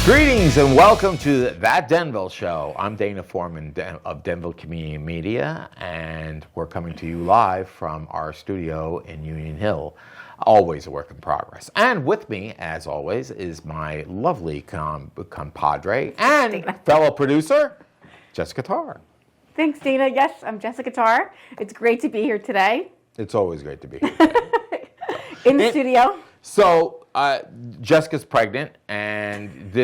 Greetings and welcome to That Denville Show. I'm Dana Foreman of Denville Community Media, and we're coming to you live from our studio in Union Hill. Always a work in progress. And with me, as always, is my lovely compadre and fellow producer, Jessica Tar. Thanks, Dana. Yes, I'm Jessica Tar. It's great to be here today. It's always great to be here. In the studio. So, Jessica's pregnant, and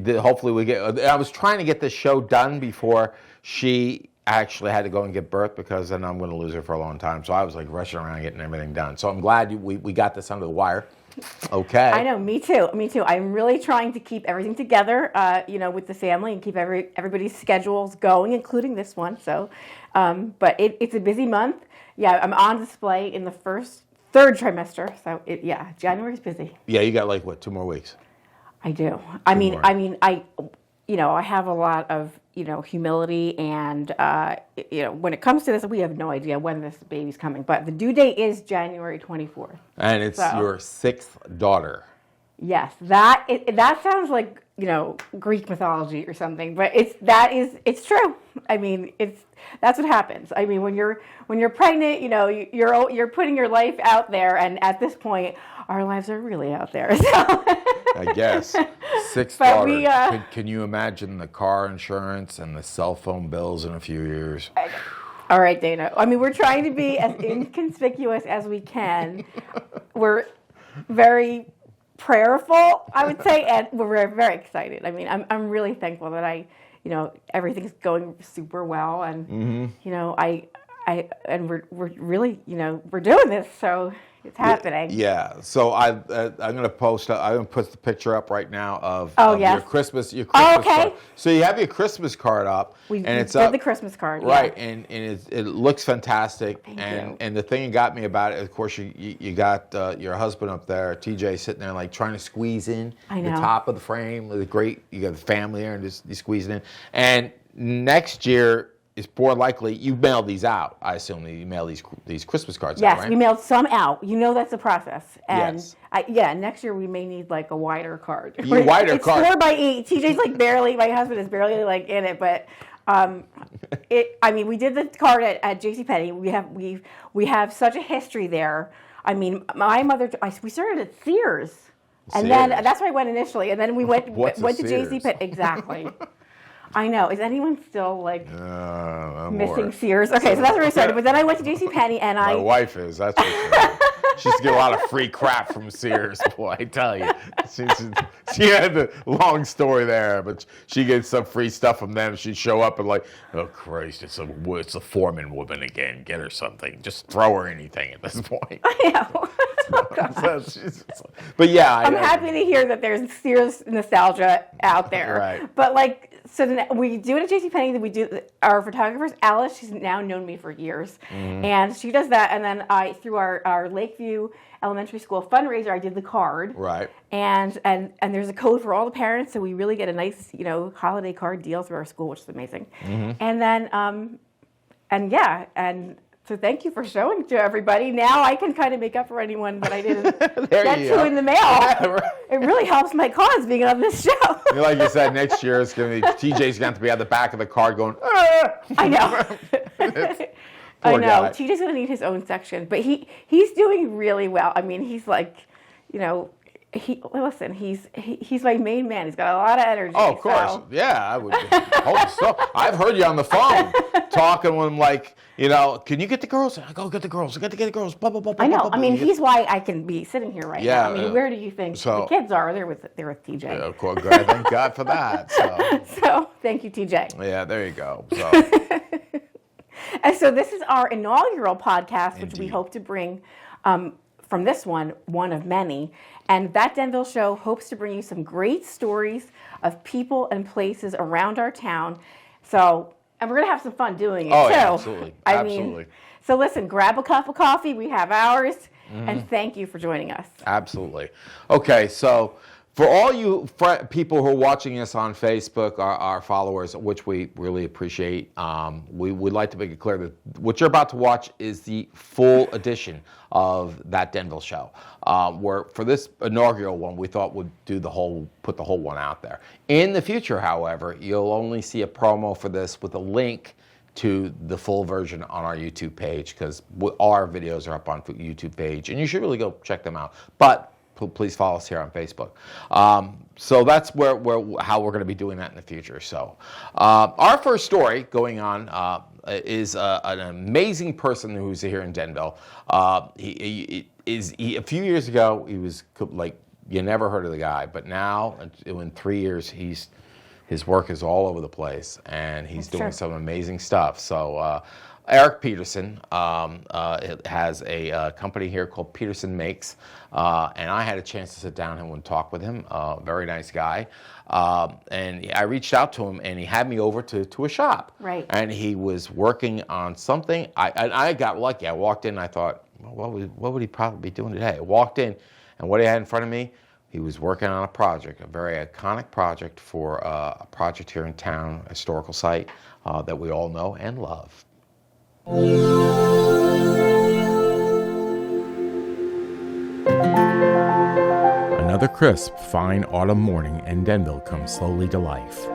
hopefully we get. I was trying to get this show done before she actually had to go and give birth, because then I'm going to lose her for a long time. So I was like rushing around getting everything done. So I'm glad we got this under the wire. Okay. I know. Me too. I'm really trying to keep everything together, with the family, and keep everybody's schedules going, including this one. So, but it's a busy month. Yeah, I'm on display in the third trimester. So January's busy. Yeah, you got 2 more weeks. I do. I have a lot of humility, and when it comes to this, we have no idea when this baby's coming. But the due date is January 24th. And it's your 6th daughter. Yes, that sounds like Greek mythology or something, but it's true. I mean, that's what happens. I mean, when you're pregnant, you're putting your life out there, and at this point, our lives are really out there. So. I guess 6th daughter. Can you imagine the car insurance and the cell phone bills in a few years? All right, Dana. I mean, we're trying to be as inconspicuous as we can. We're very prayerful, I would say, and we're very excited. I mean, I'm really thankful that everything's going super well, and we're really we're doing this, so it's happening. Yeah. So I'm gonna put the picture up right now of yes. your Christmas okay. card. So you have your Christmas card up, and it's up the Christmas card, right? Yeah. And it looks fantastic. Thank you. And the thing that got me about it, of course, you got your husband up there, TJ, sitting there trying to squeeze in the top of the frame. You got the family there, and just you squeeze it in. And next year, it's more likely you mail these out. I assume that you mail these Christmas cards out, right? Yes, we mailed some out. That's the process. And yes. Next year we may need a wider card. It's 4x8. TJ's barely. My husband is barely in it, but we did the card at JCPenney. We have such a history there. I mean, my mother. We started at Sears, and then that's where I went initially, and then we went to JCPenney. Exactly. I know. Is anyone still missing Sears? Okay, so that's where I started. But then I went to JCPenney, and my wife is. That's what she used to get a lot of free crap from Sears. Boy, I tell you, she had a long story there, but she gets some free stuff from them. She'd show up and oh Christ, it's a Foreman woman again. Get her something. Just throw her anything at this point. I know. But yeah, I'm happy to hear that there's Sears nostalgia out there. Right. But so then we do it at JCPenney. We do our photographers. Alice, she's now known me for years, and she does that. And then through our Lakeview Elementary School fundraiser, I did the card. Right. And there's a code for all the parents, so we really get a nice holiday card deal through our school, which is amazing. Mm-hmm. And then so thank you for showing to everybody. Now I can kind of make up for anyone that I didn't get to in the mail. Right. It really helps my cause being on this show. Like you said, next year it's going to be TJ's going to be at the back of the card going. Ah! I know. I know. Guy. TJ's going to need his own section, but he's doing really well. I mean, he's he's my main man. He's got a lot of energy. Oh, of course. So. Yeah, I would hope so. I've heard you on the phone talking with him can you get the girls? I go get the girls. I got to get the girls. Blah, blah, blah, I know. Blah, blah, I mean, he's why I can be sitting here right now. I mean, where do you think the kids are? They're with TJ. Yeah, of course. Thank God for that. So thank you, TJ. Yeah, there you go. So. And so this is our inaugural podcast, which we hope to bring from this one of many. And That Denville Show hopes to bring you some great stories of people and places around our town. And we're going to have some fun doing it, too. Yeah, absolutely. Absolutely. So listen, grab a cup of coffee. We have ours. And thank you for joining us. Absolutely. Okay, so For all you people who are watching us on Facebook, our followers, which we really appreciate, we would like to make it clear that what you're about to watch is the full edition of That Denville Show. Where for this inaugural one, we thought we'd put the whole one out there. In the future, however, you'll only see a promo for this with a link to the full version on our YouTube page, because our videos are up on the YouTube page, and you should really go check them out. But please follow us here on Facebook. So that's how we're going to be doing that in the future. So our first story going on is an amazing person who's here in Denville. A few years ago, he was like, you never heard of the guy, but now in 3 years, his work is all over the place, and he's doing some amazing stuff. So Eric Pedersen has a company here called Pedersen Makes, and I had a chance to sit down and talk with him. Very nice guy. And I reached out to him, and he had me over to a shop. Right. And he was working on something. I got lucky. I walked in, and I thought, well, what would he probably be doing today? I walked in, and what he had in front of me, he was working on a project, a very iconic project for a project here in town, a historical site that we all know and love. Another crisp, fine autumn morning, and Denville comes slowly to life.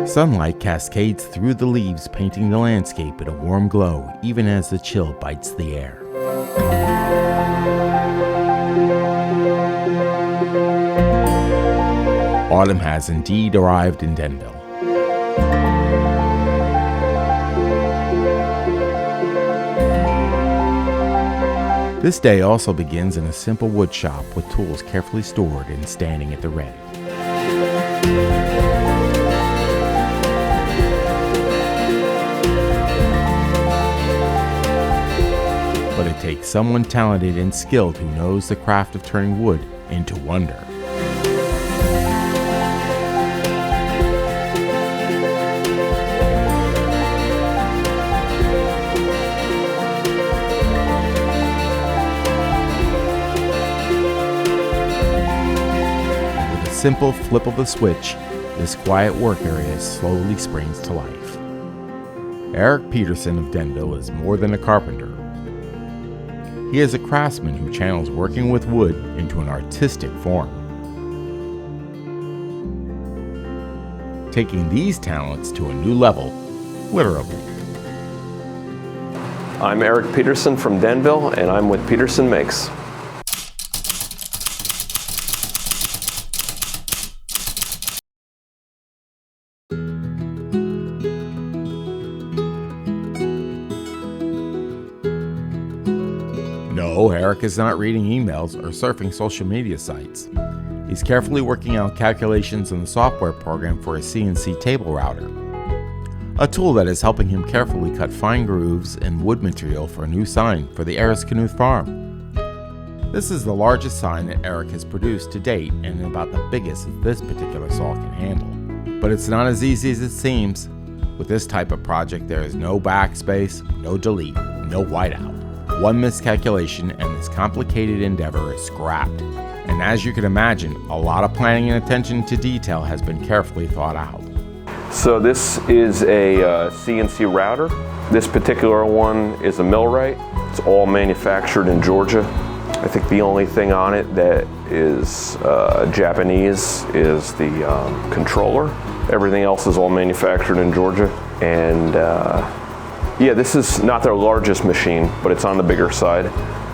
Sunlight cascades through the leaves, painting the landscape in a warm glow, even as the chill bites the air. Autumn has indeed arrived in Denville. This day also begins in a simple wood shop with tools carefully stored and standing at the ready. But it takes someone talented and skilled who knows the craft of turning wood into wonder. With a simple flip of a switch, this quiet work area slowly springs to life. Eric Pedersen of Denville is more than a carpenter. He is a craftsman who channels working with wood into an artistic form. Taking these talents to a new level, literally. I'm Eric Pedersen from Denville, and I'm with Pedersen Makes. No, Eric is not reading emails or surfing social media sites. He's carefully working out calculations in the software program for a CNC table router, a tool that is helping him carefully cut fine grooves in wood material for a new sign for the Knuth farm. This is the largest sign that Eric has produced to date, and about the biggest that this particular saw can handle. But it's not as easy as it seems. With this type of project, there is no backspace, no delete, no whiteout. One miscalculation and this complicated endeavor is scrapped. And as you can imagine, a lot of planning and attention to detail has been carefully thought out. So this is a CNC router. This particular one is a millwright. It's all manufactured in Georgia. I think the only thing on it that is Japanese is the controller. Everything else is all manufactured in Georgia. And yeah, this is not their largest machine, but it's on the bigger side.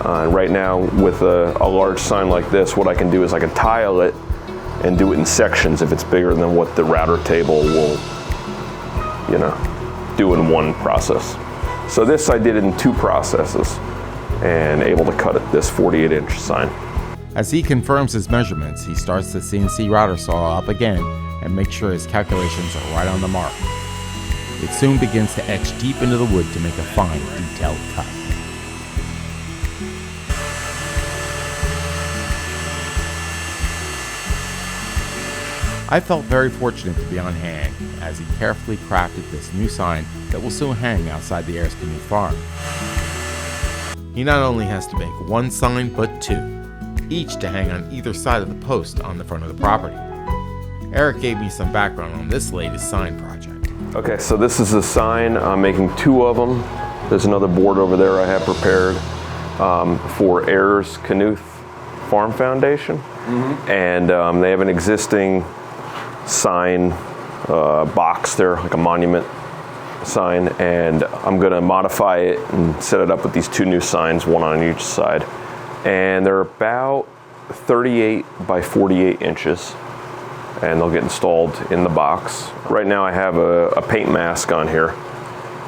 And right now, with a large sign like this, what I can do is I can tile it and do it in sections if it's bigger than what the router table will, do in one process. So this I did in 2 processes and able to cut it this 48-inch sign. As he confirms his measurements, he starts the CNC router saw up again and makes sure his calculations are right on the mark. It soon begins to etch deep into the wood to make a fine, detailed cut. I felt very fortunate to be on hand as he carefully crafted this new sign that will soon hang outside the Knuth farm. He not only has to make one sign, but two, each to hang on either side of the post on the front of the property. Eric gave me some background on this latest sign project. Okay, so this is a sign. I'm making two of them. There's another board over there I have prepared for Ayers Knuth Farm Foundation. And they have an existing sign box there, like a monument sign, and I'm going to modify it and set it up with these two new signs, one on each side. And they're about 38 by 48 inches, and they'll get installed in the box. Right now I have a paint mask on here,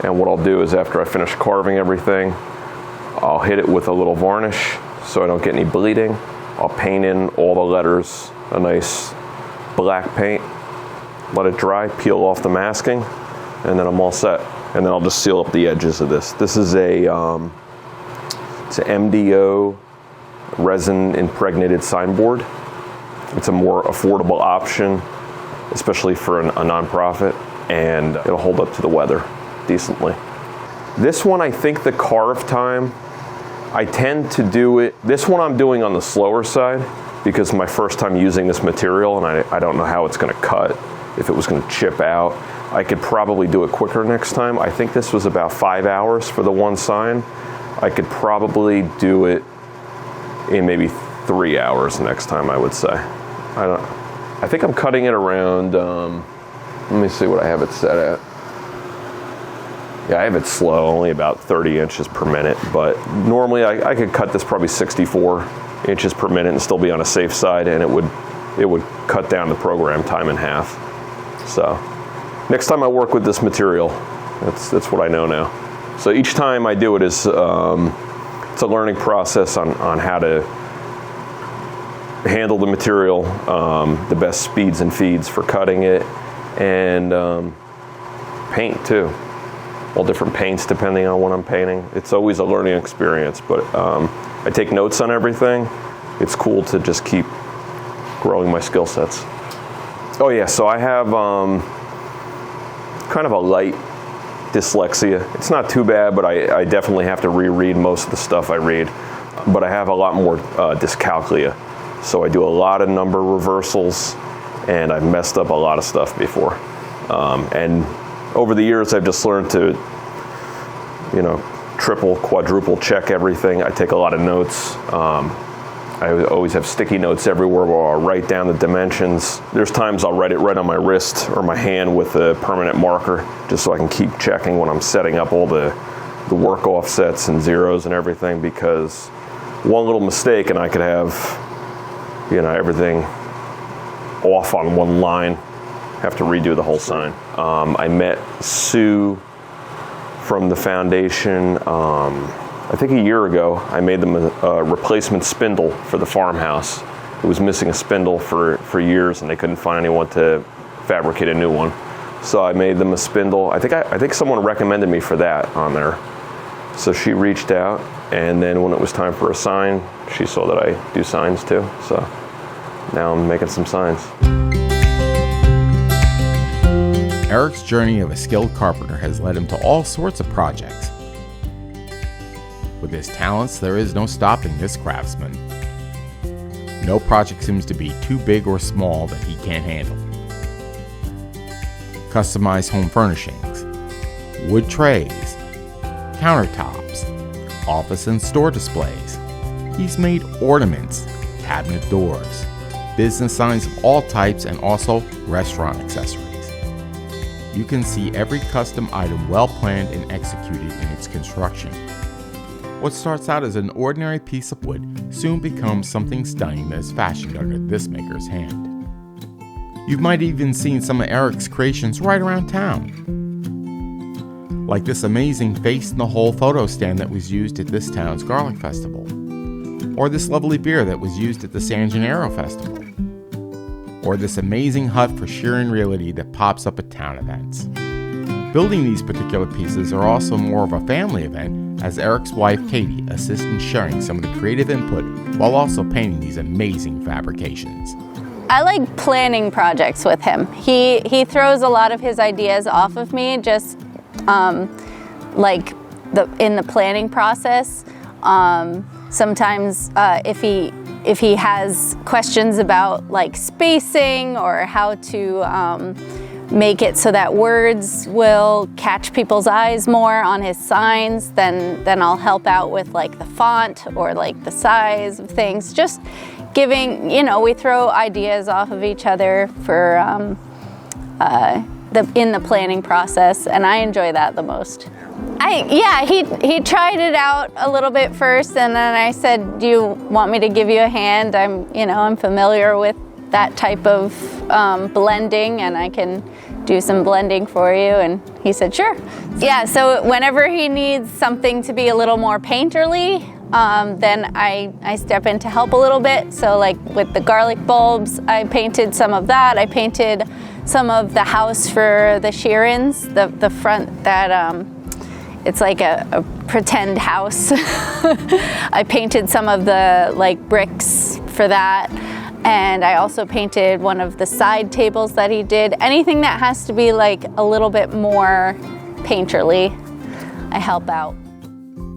and what I'll do is after I finish carving everything, I'll hit it with a little varnish so I don't get any bleeding. I'll paint in all the letters a nice black paint, let it dry, peel off the masking, and then I'm all set. And then I'll just seal up the edges of this. This is it's an MDO resin impregnated signboard. It's a more affordable option, especially for a nonprofit, and it'll hold up to the weather decently. This one, I think the carve time, I tend to do it, this one I'm doing on the slower side because it's my first time using this material and I don't know how it's going to cut, if it was going to chip out. I could probably do it quicker next time. I think this was about 5 hours for the one sign. I could probably do it in maybe 3 hours next time, I would say. I think I'm cutting it around, let me see what I have it set at. Yeah, I have it slow, only about 30 inches per minute, but normally I could cut this probably 64 inches per minute and still be on a safe side, and it would cut down the program time in half. So next time I work with this material, that's what I know now. So each time I do it is it's a learning process on how to handle the material, the best speeds and feeds for cutting it, and paint too. All different paints depending on what I'm painting. It's always a learning experience, but I take notes on everything. It's cool to just keep growing my skill sets. Oh yeah, so I have kind of a light dyslexia. It's not too bad, but I definitely have to reread most of the stuff I read. But I have a lot more dyscalculia. So I do a lot of number reversals, and I've messed up a lot of stuff before. And over the years, I've just learned to, triple, quadruple check everything. I take a lot of notes. I always have sticky notes everywhere where I'll write down the dimensions. There's times I'll write it right on my wrist or my hand with a permanent marker, just so I can keep checking when I'm setting up all the work offsets and zeros and everything, because one little mistake and I could have, everything off on one line. Have to redo the whole sign. I met Sue from the foundation, I think a year ago. I made them a replacement spindle for the farmhouse. It was missing a spindle for years, and they couldn't find anyone to fabricate a new one. So I made them a spindle. I think someone recommended me for that on there. So she reached out, and then when it was time for a sign, she saw that I do signs too. So now I'm making some signs. Eric's journey of a skilled carpenter has led him to all sorts of projects. With his talents, there is no stopping this craftsman. No project seems to be too big or small that he can't handle. Customized home furnishings, wood trays, countertops, office and store displays. He's made ornaments, cabinet doors, business signs of all types, and also restaurant accessories. You can see every custom item well planned and executed in its construction. What starts out as an ordinary piece of wood soon becomes something stunning that is fashioned under this maker's hand. You might even seen some of Eric's creations right around town. Like this amazing face-in-the-hole photo stand that was used at this town's Garlic Festival. Or this lovely beer that was used at the San Gennaro Festival. Or this amazing hut for shearing realty that pops up at town events. Building these particular pieces are also more of a family event, as Eric's wife Katie assists in sharing some of the creative input while also painting these amazing fabrications. I like planning projects with him. He throws a lot of his ideas off of me, just in the planning process. Sometimes if he has questions about like spacing or how to make it so that words will catch people's eyes more on his signs, then I'll help out with like the font or like the size of things. Just giving, we throw ideas off of each other for in the planning process, and I enjoy that the most. He tried it out a little bit first, and then I said, "Do you want me to give you a hand? I'm familiar with that type of blending, and I can do some blending for you." And he said, "Sure." Yeah. So whenever he needs something to be a little more painterly, then I step in to help a little bit. So like with the garlic bulbs, I painted some of that. I painted some of the house for the Sheerans, the front that it's like a pretend house. I painted some of the like bricks for that. And I also painted one of the side tables that he did. Anything that has to be like a little bit more painterly, I help out.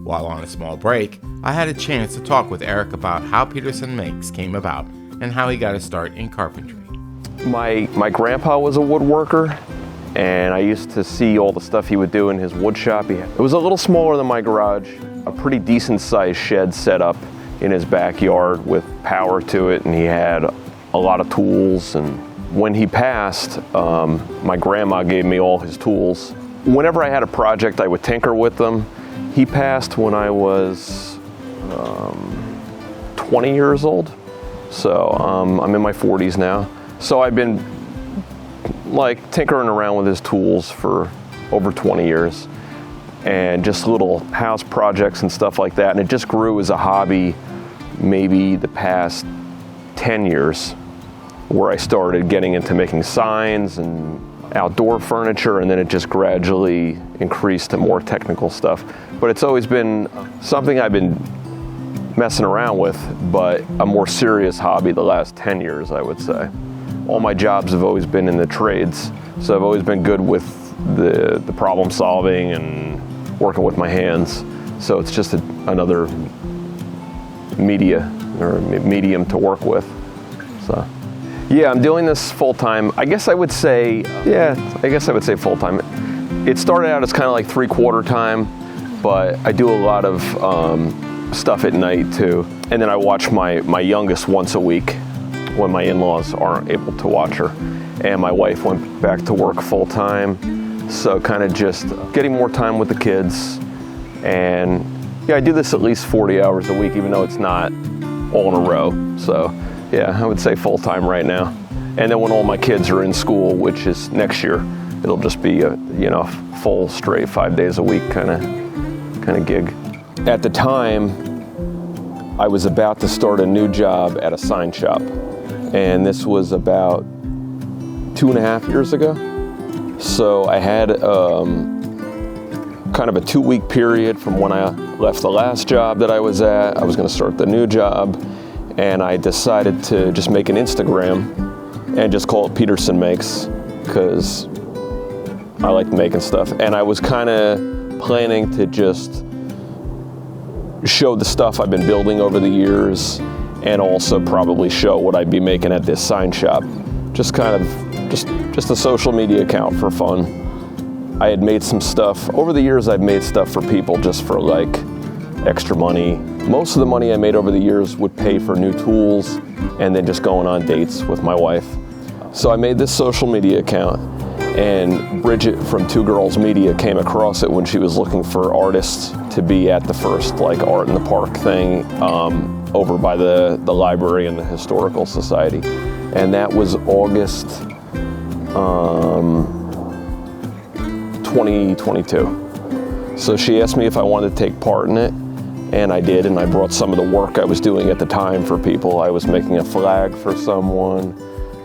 While on a small break, I had a chance to talk with Eric about how Pedersen Makes came about and how he got his start in carpentry. My grandpa was a woodworker, and I used to see all the stuff he would do in his wood shop. It was a little smaller than my garage, a pretty decent sized shed set up in his backyard with power to it, and he had a lot of tools. And when he passed, my grandma gave me all his tools. Whenever I had a project, I would tinker with them. He passed when I was 20 years old, so I'm in my 40s now. So I've been like tinkering around with his tools for over 20 years, and just little house projects and stuff like that. And it just grew as a hobby maybe the past 10 years, where I started getting into making signs and outdoor furniture, and then it just gradually increased to more technical stuff. But it's always been something I've been messing around with, but a more serious hobby the last 10 years, I would say. All my jobs have always been in the trades, so I've always been good with the problem solving and working with my hands. So it's just another medium to work with. So yeah, I'm doing this full-time. I guess I would say full-time. It started out as kind of like 3/4 time, but I do a lot of stuff at night too. And then I watch my youngest once a week when my in-laws aren't able to watch her. And my wife went back to work full-time, so kind of just getting more time with the kids. And yeah, I do this at least 40 hours a week, even though it's not all in a row. So yeah, I would say full-time right now. And then when all my kids are in school, which is next year, it'll just be a full straight 5 days a week kind of gig. At the time, I was about to start a new job at a sign shop, and this was about 2.5 years ago. So I had kind of a 2-week period from when I left the last job that I was at. I was going to start the new job, and I decided to just make an Instagram and just call it Pedersen Makes, because I like making stuff. And I was kind of planning to just show the stuff I've been building over the years, and also probably show what I'd be making at this sign shop. Just kind of just a social media account for fun. I had made some stuff. Over the years, I've made stuff for people just for like extra money. Most of the money I made over the years would pay for new tools and then just going on dates with my wife. So I made this social media account, and Bridget from Two Girls Media came across it when she was looking for artists to be at the first like Art in the Park thing over by the library and the Historical Society. And that was August 2022. So she asked me if I wanted to take part in it, and I did, and I brought some of the work I was doing at the time for people. I was making a flag for someone.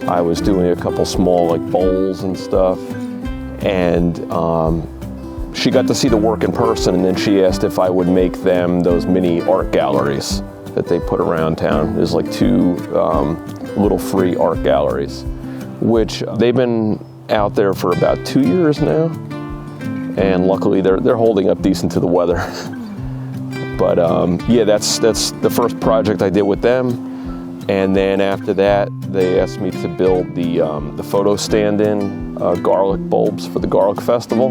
I was doing a couple small like bowls and stuff, and she got to see the work in person, and then she asked if I would make them those mini art galleries that they put around town. There's like 2 little free art galleries, which they've been out there for about 2 years now, and luckily they're holding up decent to the weather. But yeah, that's the first project I did with them. And then after that, they asked me to build the photo stand-in garlic bulbs for the Garlic Festival.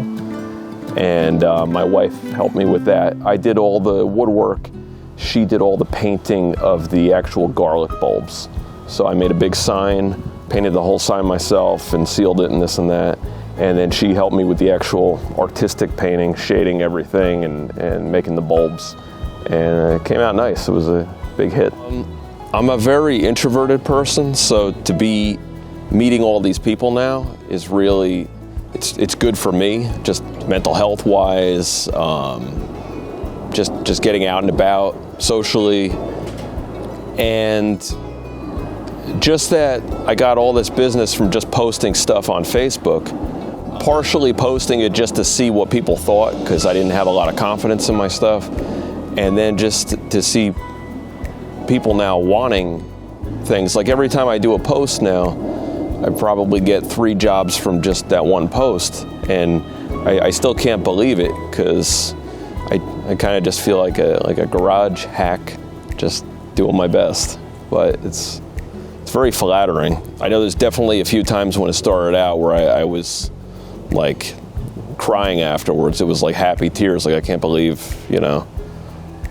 And my wife helped me with that. I did all the woodwork. She did all the painting of the actual garlic bulbs. So I made a big sign, painted the whole sign myself and sealed it and this and that. And then she helped me with the actual artistic painting, shading everything and making the bulbs. And it came out nice. It was a big hit. I'm a very introverted person, so to be meeting all these people now is really, it's good for me, just mental health wise, just getting out and about socially, and just that I got all this business from just posting stuff on Facebook, partially posting it just to see what people thought, because I didn't have a lot of confidence in my stuff, and then just to see people now wanting things. Like every time I do a post now, I probably get 3 jobs from just that one post, and I still can't believe it, because I kind of just feel like a garage hack, just doing my best. But it's very flattering. I know there's definitely a few times when it started out where I was like crying afterwards. It was like happy tears, like I can't believe,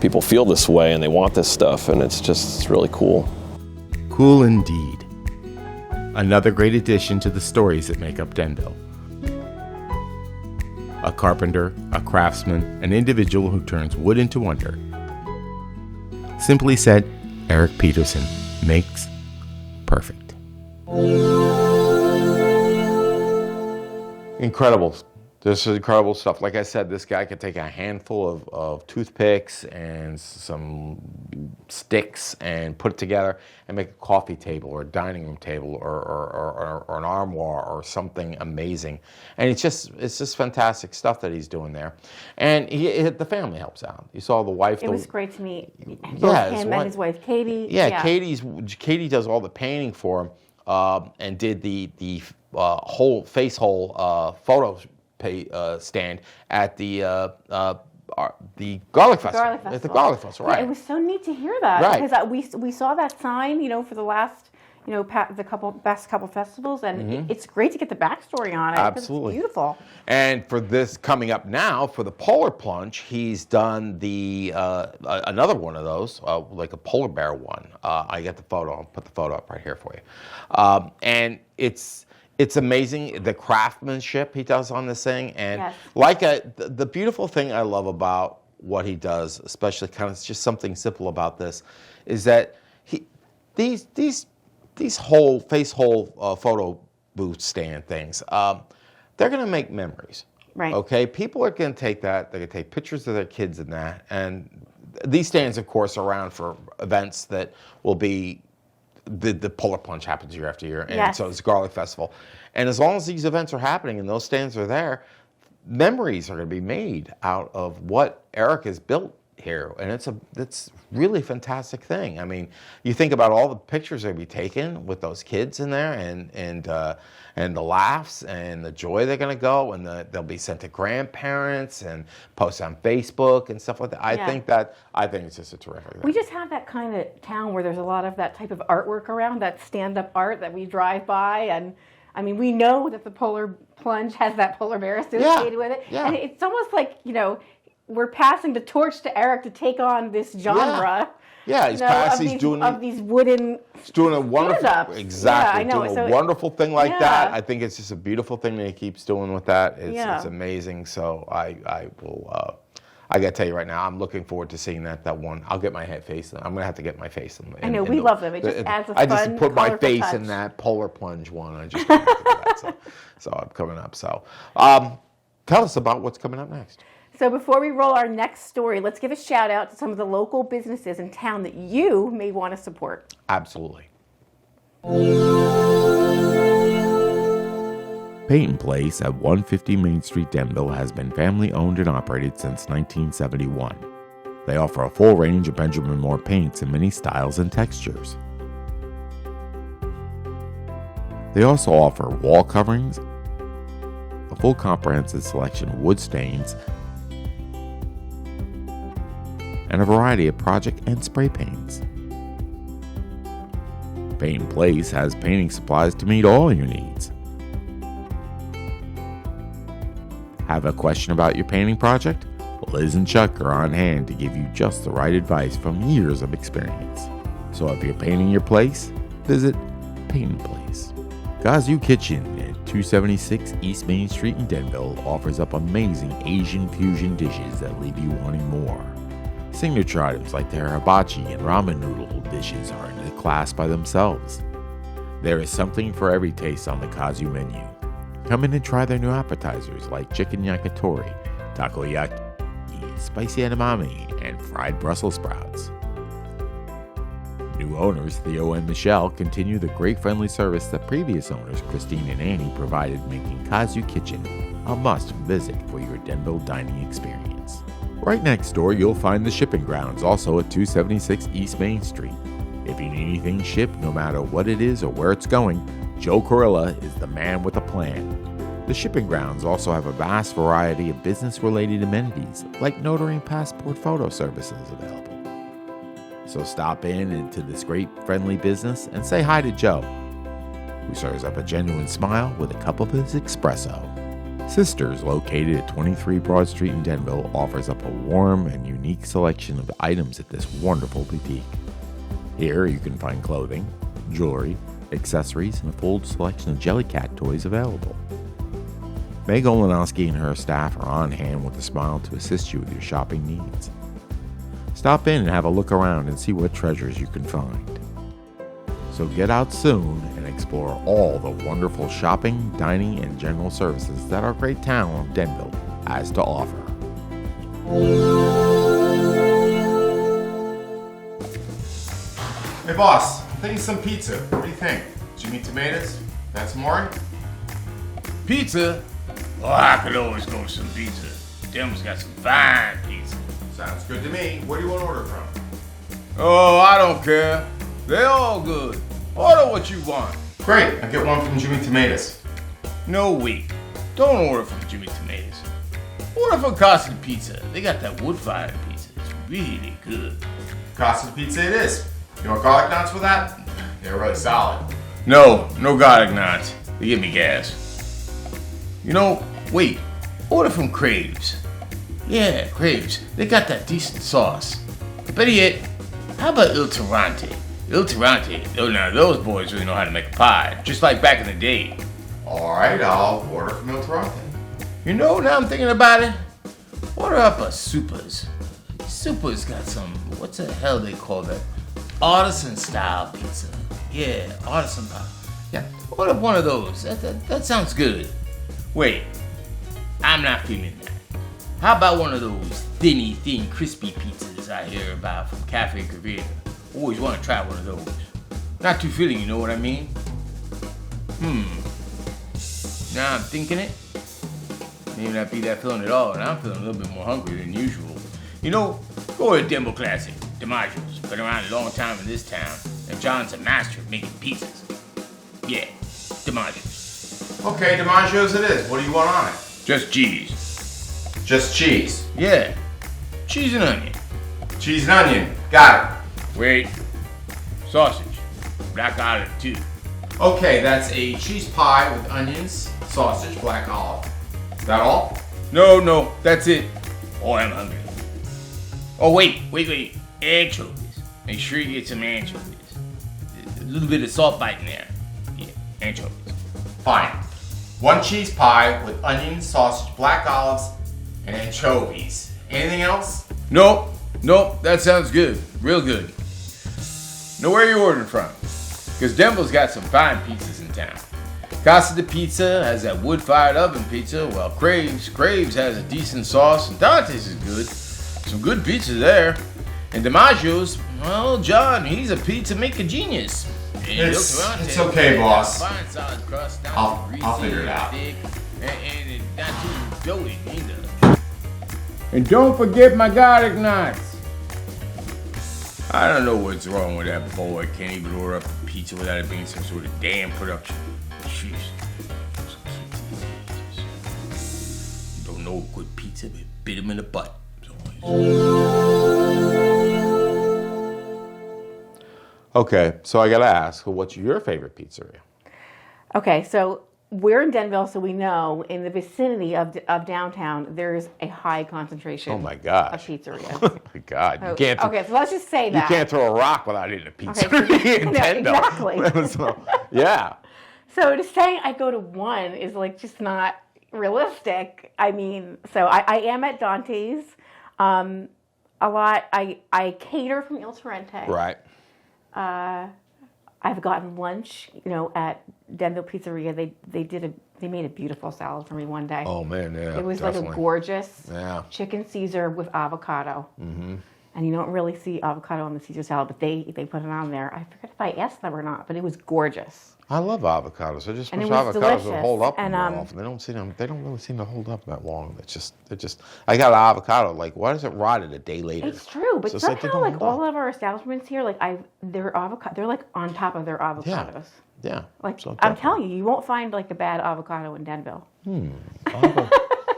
people feel this way and they want this stuff, and it's really cool. Cool indeed. Another great addition to the stories that make up Denville. A carpenter, a craftsman, an individual who turns wood into wonder. Simply said, Eric Pedersen makes perfect. Incredible. This is incredible stuff. Like I said, this guy could take a handful of toothpicks and some sticks and put it together and make a coffee table or a dining room table or an armoire or something amazing. And it's just fantastic stuff that he's doing there. And the family helps out. You saw the wife. It was great to meet both him and his wife, Katie. Yeah, Katie does all the painting for him and did the whole face hole photo stand at the Garlic Festival. At the Garlic Festival, right? Yeah, it was so neat to hear that, right? Because we saw that sign, for the last, the best couple festivals, and it's great to get the backstory on it. Absolutely, it's beautiful. And for this coming up now, for the polar plunge, he's done the another one of those, like a polar bear one. I got the photo. I'll put the photo up right here for you, and it's amazing, the craftsmanship he does on this thing. And yes. The beautiful thing I love about what he does, especially kind of just something simple about this, is that these whole face hole photo booth stand things, they're going to make memories. Right. Okay? People are going to take that, they're going to take pictures of their kids in that. And these stands, of course, are around for events that will be the polar plunge happens year after year, and so it's a Garlic Festival. And as long as these events are happening and those stands are there, memories are going to be made out of what Eric has built here, and it's really fantastic thing. I mean, you think about all the pictures that will be taken with those kids in there, and the laughs and the joy they're going to go, and they'll be sent to grandparents and post on Facebook and stuff like that. I think it's just a terrific thing. We just have that kind of town where there's a lot of that type of artwork around, that stand-up art that we drive by, and I mean, we know that the polar plunge has that polar bear associated with it, and it's almost like we're passing the torch to Eric to take on this genre. Yeah, he's doing these wooden. He's doing a wonderful, stand-ups. exactly, Yeah, I know. doing a wonderful thing like that. I think it's just a beautiful thing that he keeps doing with that. It's amazing. So I will. I got to tell you right now, I'm looking forward to seeing that one. I'll get my face. I'm gonna have to get my face in. I know we love them. It just adds a fun, I just put my face touch. in that polar plunge one. I just have to do that. So I'm coming up. So tell us about what's coming up next. So before we roll our next story, let's give a shout out to some of the local businesses in town that you may want to support. Absolutely. Painten Place at 150 Main Street, Denville has been family owned and operated since 1971. They offer a full range of Benjamin Moore paints in many styles and textures. They also offer wall coverings, a full comprehensive selection of wood stains, and a variety of project and spray paints. Painten Place has painting supplies to meet all your needs. Have a question about your painting project? Liz and Chuck are on hand to give you just the right advice from years of experience. So if you're painting your place, visit Painten Place. Kazu Kitchen at 276 East Main Street in Denville offers up amazing Asian fusion dishes that leave you wanting more. Signature items like their hibachi and ramen noodle dishes are in a class by themselves. There is something for every taste on the Kazu menu. Come in and try their new appetizers like chicken yakitori, takoyaki, spicy edamame, and fried Brussels sprouts. New owners Theo and Michelle continue the great friendly service that previous owners Christine and Annie provided, making Kazu Kitchen a must visit for your Denville dining experience. Right next door, you'll find the shipping grounds, also at 276 East Main Street. If you need anything shipped, no matter what it is or where it's going, Joe Corilla is the man with a plan. The shipping grounds also have a vast variety of business-related amenities, like notary and passport photo services available. So stop in into this great friendly business and say hi to Joe, who serves up a genuine smile with a cup of his espresso. Sisters, located at 23 Broad Street in Denville, offers up a warm and unique selection of items at this wonderful boutique. Here you can find clothing, jewelry, accessories, and a full selection of Jellycat toys available. Meg Olenowski and her staff are on hand with a smile to assist you with your shopping needs. Stop in and have a look around and see what treasures you can find. So get out soon and explore all the wonderful shopping, dining, and general services that our great town of Denville has to offer. Hey boss, I'm thinking some pizza. What do you think? Jimmy Tomatoes? That's more? Pizza? Oh, I could always go with some pizza. Denver's got some fine pizza. Sounds good to me. Where do you want to order from? Oh, I don't care. They're all good. Order what you want. Great, I'll get one from Jimmy Tomatoes. No, wait. Don't order from Jimmy Tomatoes. Order from Kazu Pizza. They got that wood-fired pizza. It's really good. Casa Pizza it is. You want garlic knots with that? They're really solid. No garlic knots. They give me gas. You know, wait. Order from Craves. Yeah, Craves. They got that decent sauce. Better yet, how about Il Tirante? Il Tirante. Oh, now those boys really know how to make a pie, just like back in the day. All right, I'll order from Il Tirante. You know, now I'm thinking about it, order up a Supers. Supers got some, what's the hell they call that? Artisan style pizza. Yeah, artisan style. Yeah, order up one of those. That sounds good. Wait, I'm not feeling that. How about one of those thin, crispy pizzas I hear about from Cafe Gravita? Always want to try one of those. Not too filling, you know what I mean? Now I'm thinking it. Maybe not be that filling at all, and I'm feeling a little bit more hungry than usual. You know, go to Denville Classic. DiMaggio's been around a long time in this town, and John's a master of making pizzas. Yeah, DiMaggio's. Okay, DiMaggio's it is. What do you want on it? Just cheese. Just cheese. Yeah, cheese and onion. Cheese and onion. Got Wait, sausage. Black olive too. it. Okay, that's a cheese pie with onions, sausage, black olive. Is that all? No, that's it. Oh, I'm hungry. Oh, wait. Anchovies. Make sure you get some anchovies. A little bit of salt bite in there. Yeah, anchovies. Fine. One cheese pie with onions, sausage, black olives, and anchovies. Anything else? Nope, that sounds good. Real good. Know where you're ordering from? Because Denville's got some fine pizzas in town. Casa de Pizza has that wood-fired oven pizza, while Craves has a decent sauce, and Dante's is good. Some good pizza there. And DiMaggio's, well, John, he's a pizza maker genius. And It's okay, boss. Fine solid crust, not I'll too figure greasy it or out. thick, and not too doughy either. And don't forget my garlic knots. I don't know what's wrong with that boy. Can't even order up a pizza without it being some sort of damn production. Jeez. Those kids, you don't know good pizza, but bit him in the butt. So, Okay, so I got to ask, what's your favorite pizzeria? Okay, so we're in Denville, so we know in the vicinity of downtown, there's a high concentration. Oh my gosh. Of pizzerias. Oh my God, you can't. Okay, so let's just say You that. can't throw a rock without eating a pizza. Okay, in no, Denville. exactly. So, yeah. So to say I go to one is like just not realistic. I mean, so I am at Dante's a lot. I cater from Il Torrente. Right. I've gotten lunch, at Denville Pizzeria. They made a beautiful salad for me one day. Oh man, yeah. It was definitely. like a gorgeous Yeah. chicken Caesar with avocado. Mm-hmm. And you don't really see avocado on the Caesar salad, but they put it on there. I forget if I asked them or not, but it was gorgeous. I love avocados. I just And wish it was avocados delicious. would hold up And, more often. They don't really seem to hold up that long. They're just. I got an avocado. Like, why does it rot a day later? It's true, but So it's like they somehow don't like hold all up. of our establishments here, like they're like on top of their avocados. Yeah. Like So I'm telling you, you won't find like a bad avocado in Denville.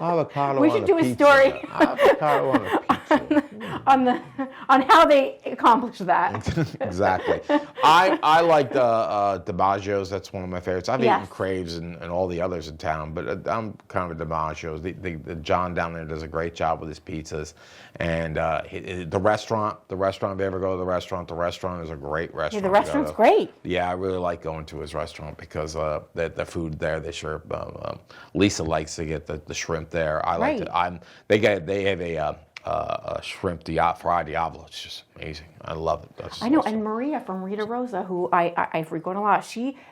Avocado We on should a do a pizza. story. Avocado on a pizza. on how they accomplish that. Exactly. I like the DiMaggio's. That's one of my favorites. I've Yes. eaten Craves and all the others in town, but I'm kind of a DiMaggio's. The John down there does a great job with his pizzas, and the restaurant. If you ever go to the restaurant is a great restaurant. Yeah, the to go restaurant's to. great. Yeah, I really like going to his restaurant because the food there, they sure. Lisa likes to get the shrimp there. I like Right. it. They have a shrimp fried Diablo. It's just amazing. I love it. That's I know, awesome. and Maria from Rita Rosa, who I frequent a lot,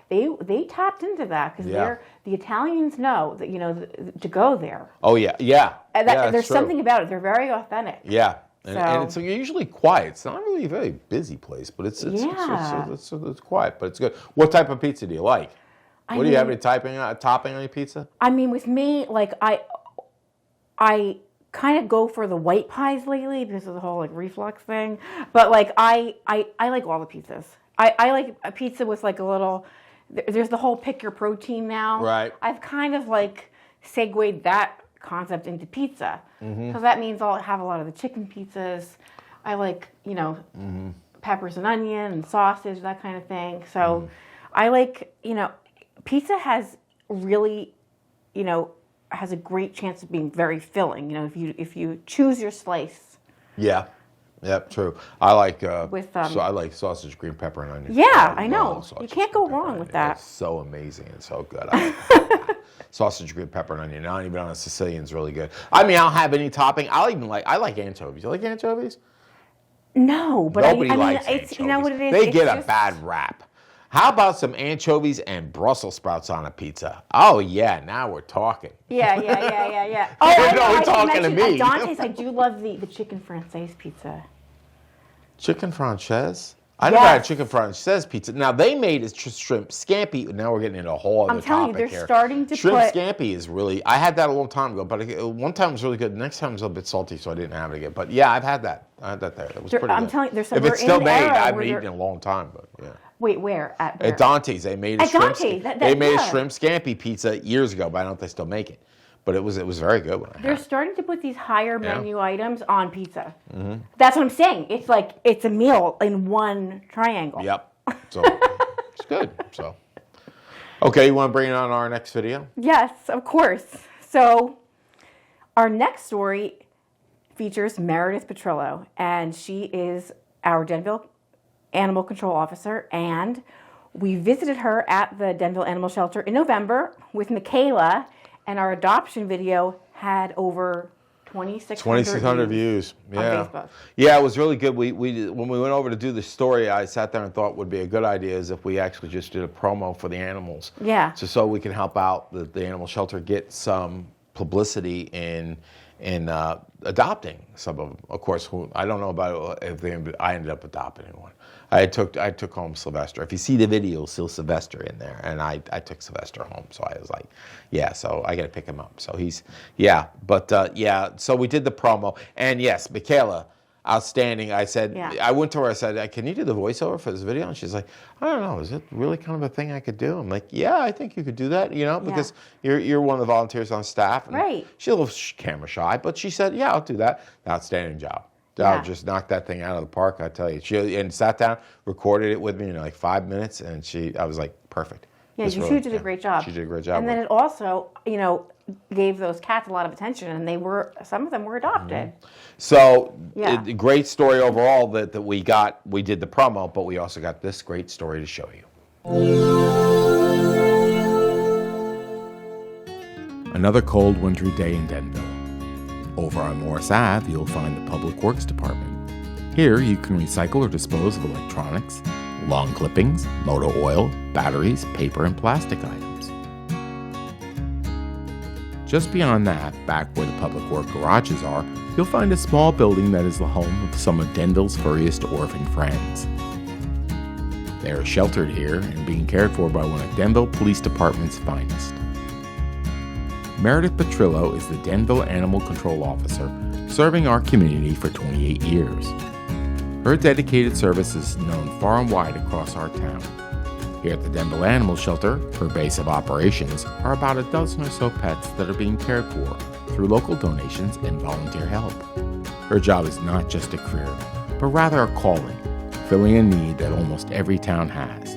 they tapped into that because Yeah. the Italians know that to go there. Oh yeah. And Yeah, there's true. something about it. They're very authentic. Yeah. And So- it's usually quiet. It's not really a very busy place, but it's quiet, but it's good. What type of pizza do you like? Do you have any topping on your pizza? I mean, with me, like I kind of go for the white pies lately because of the whole like reflux thing. But like I like all the pizzas. I like a pizza with like a little. There's the whole pick your protein now. Right. I've kind of like segued that concept into pizza. So that means I'll have a lot of the chicken pizzas. I like peppers and onion and sausage, that kind of thing. So I like pizza has really has a great chance of being very filling. If you choose your slice. Yeah. Yep, true. I like With, so I like sausage, green pepper, and onion. Yeah, I know. love sausage, You can't go green pepper, wrong and with onion. that. It's so amazing and so good. I like sausage, green pepper, and onion. Not even on a Sicilian is really good. I mean, I'll have any topping. I like anchovies. You like anchovies? No, but Nobody I mean, likes it's anchovies. you know what it is. They It's get a just- bad rap. How about some anchovies and Brussels sprouts on a pizza? Oh yeah, now we're talking. Yeah. Oh, You're I know. I talking to should mention me. at Dante's, I do love the chicken francaise pizza. Chicken francaise? I never had Yes. chicken francaise pizza. Now they made it shrimp scampi. Now we're getting into a whole other I'm telling you, topic they're here. starting to shrimp put- scampi is really. I had that a long time ago, but one time it was really good. The next time it was a bit salty, so I didn't have it again. But yeah, I've had that. I had that there. It was pretty I'm good. telling you, there's some- If we're it's in still an made, era I haven't where eaten they're- in a long time. But yeah. Wait, where? At where? At Dante's, they made a At shrimp. Dante's, They made a yeah. shrimp scampi pizza years ago, but I don't know if they still make it. But it was very good when I They're had it. starting to put these higher menu items on pizza. Mm-hmm. That's what I'm saying. It's like it's a meal in one triangle. Yep. So it's good. So okay, you want to bring it on our next video? Yes, of course. So our next story features Meredith Petrillo, and she is our Denville Animal Control Officer, and we visited her at the Denville Animal Shelter in November with Mikaylay, and our adoption video had over 2,600 views. on Yeah. Facebook. Yeah, it was really good. We when we went over to do the story, I sat there and thought would be a good idea is if we actually just did a promo for the animals. Yeah. So we can help out the animal shelter get some publicity in adopting some of them. Of course, I don't know about if I ended up adopting one. I took home Sylvester. If you see the video, you'll see Sylvester in there, and I took Sylvester home. So I was like, yeah. So I got to pick him up. So he's yeah. So we did the promo, and yes, Mikaylay, outstanding. I said, Yeah. I went to her. I said, can you do the voiceover for this video? And she's like, I don't know. Is it really kind of a thing I could do? I'm like, yeah, I think you could do that. Because you're one of the volunteers on staff. And Right. She's a little camera shy, but she said, yeah, I'll do that. Outstanding job. Yeah. just knocked that thing out of the park, I tell you. And sat down, recorded it with me in like 5 minutes, and I was like, perfect. Yeah, This she really- did a great job. She did a great job. And then with it also, gave those cats a lot of attention, and some of them were adopted. So, Yeah. great story overall that we got. We did the promo, but we also got this great story to show you. Another cold wintry day in Denville. Over on Morris Ave, you'll find the Public Works Department. Here, you can recycle or dispose of electronics, lawn clippings, motor oil, batteries, paper, and plastic items. Just beyond that, back where the public work garages are, you'll find a small building that is the home of some of Denville's furriest orphan friends. They are sheltered here and being cared for by one of Denville Police Department's finest. Meredith Petrillo is the Denville Animal Control Officer, serving our community for 28 years. Her dedicated service is known far and wide across our town. Here at the Denville Animal Shelter, her base of operations, are about a dozen or so pets that are being cared for through local donations and volunteer help. Her job is not just a career, but rather a calling, filling a need that almost every town has,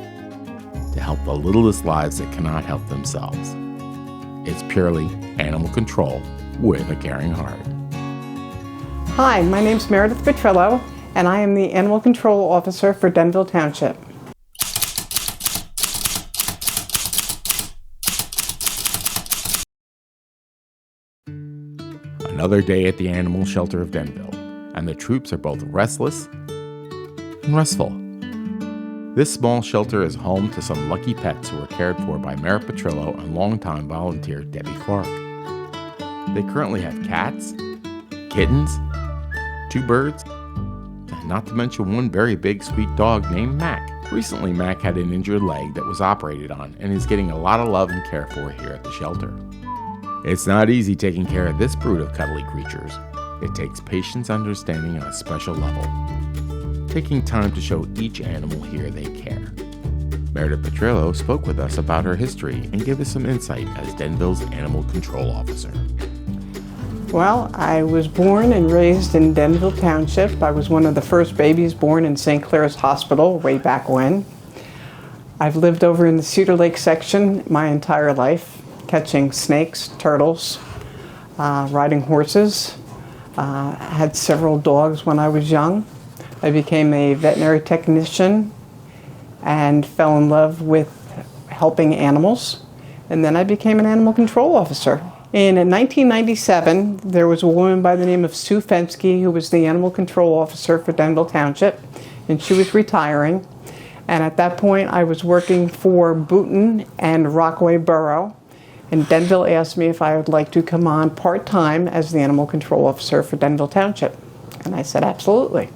to help the littlest lives that cannot help themselves. It's purely animal control with a caring heart. Hi, my name's Meredith Petrillo, and I am the Animal Control Officer for Denville Township. Another day at the Animal Shelter of Denville, and the troops are both restless and restful. This small shelter is home to some lucky pets who are cared for by Meredith Petrillo and longtime volunteer Debbie Clark. They currently have cats, kittens, 2 birds, and not to mention one very big sweet dog named Mac. Recently, Mac had an injured leg that was operated on and is getting a lot of love and care for here at the shelter. It's not easy taking care of this brood of cuddly creatures. It takes patience and understanding on a special level, taking time to show each animal here they care. Meredith Petrillo spoke with us about her history and gave us some insight as Denville's Animal Control Officer. Well, I was born and raised in Denville Township. I was one of the first babies born in St. Clair's Hospital way back when. I've lived over in the Cedar Lake section my entire life, catching snakes, turtles, riding horses. Had several dogs when I was young. I became a veterinary technician and fell in love with helping animals. And then I became an animal control officer. In 1997, there was a woman by the name of Sue Fensky who was the animal control officer for Denville Township, and she was retiring. And at that point, I was working for Boonton and Rockaway Borough, and Denville asked me if I would like to come on part-time as the animal control officer for Denville Township. And I said, absolutely.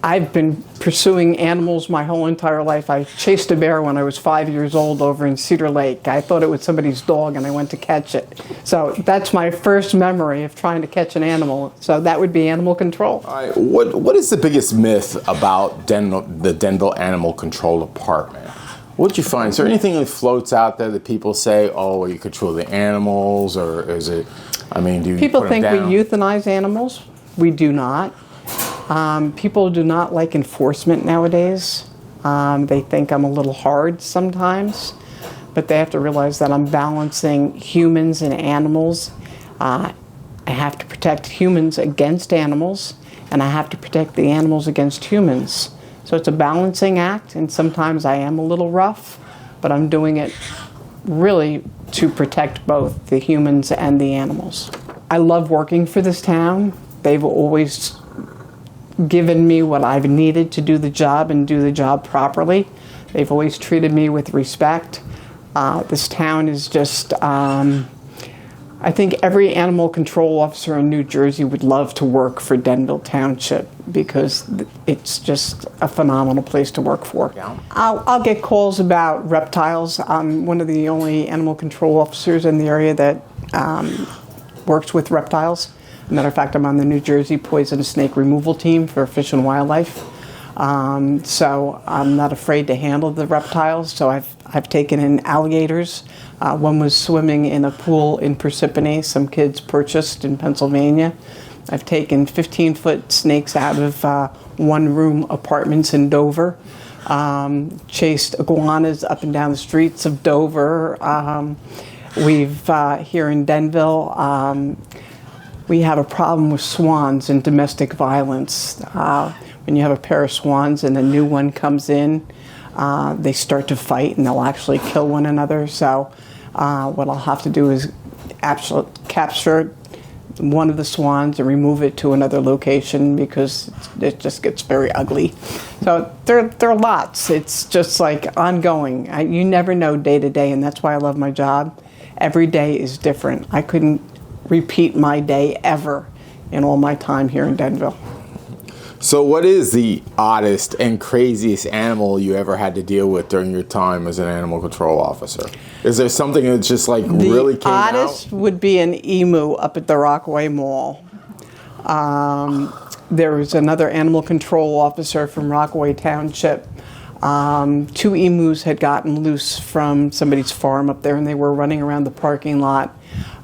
I've been pursuing animals my whole entire life. I chased a bear when I was 5 years old over in Cedar Lake. I thought it was somebody's dog and I went to catch it. So that's my first memory of trying to catch an animal. So that would be animal control. All right, what is the biggest myth about the Denville Animal Control Department? What did you find? Is there anything that floats out there that people say, oh, well, you control the animals, or is it, do you People put them think we down? euthanize animals. We do not. People do not like enforcement nowadays. They think I'm a little hard sometimes, but they have to realize that I'm balancing humans and animals. I have to protect humans against animals, and I have to protect the animals against humans. So it's a balancing act, and sometimes I am a little rough, but I'm doing it really to protect both the humans and the animals. I love working for this town. They've always given me what I've needed to do the job and do the job properly. They've always treated me with respect. This town is just, I think every animal control officer in New Jersey would love to work for Denville Township because it's just a phenomenal place to work for. Yeah. I'll get calls about reptiles. I'm one of the only animal control officers in the area that works with reptiles. Matter of fact, I'm on the New Jersey Poisonous Snake Removal Team for Fish and Wildlife. So I'm not afraid to handle the reptiles. So I've taken in alligators. One was swimming in a pool in Parsippany, some kids purchased in Pennsylvania. I've taken 15-foot snakes out of one-room apartments in Dover. Chased iguanas up and down the streets of Dover. We've here in Denville, we have a problem with swans and domestic violence. When you have a pair of swans and a new one comes in, they start to fight and they'll actually kill one another. So what I'll have to do is capture one of the swans and remove it to another location because it just gets very ugly. So there are lots. It's just like ongoing. You never know day to day, and that's why I love my job. Every day is different. I couldn't repeat my day ever in all my time here in Denville. So what is the oddest and craziest animal you ever had to deal with during your time as an animal control officer? Is there something that's just like really came out? The oddest would be an emu up at the Rockaway Mall. There was another animal control officer from Rockaway Township. 2 emus had gotten loose from somebody's farm up there and they were running around the parking lot.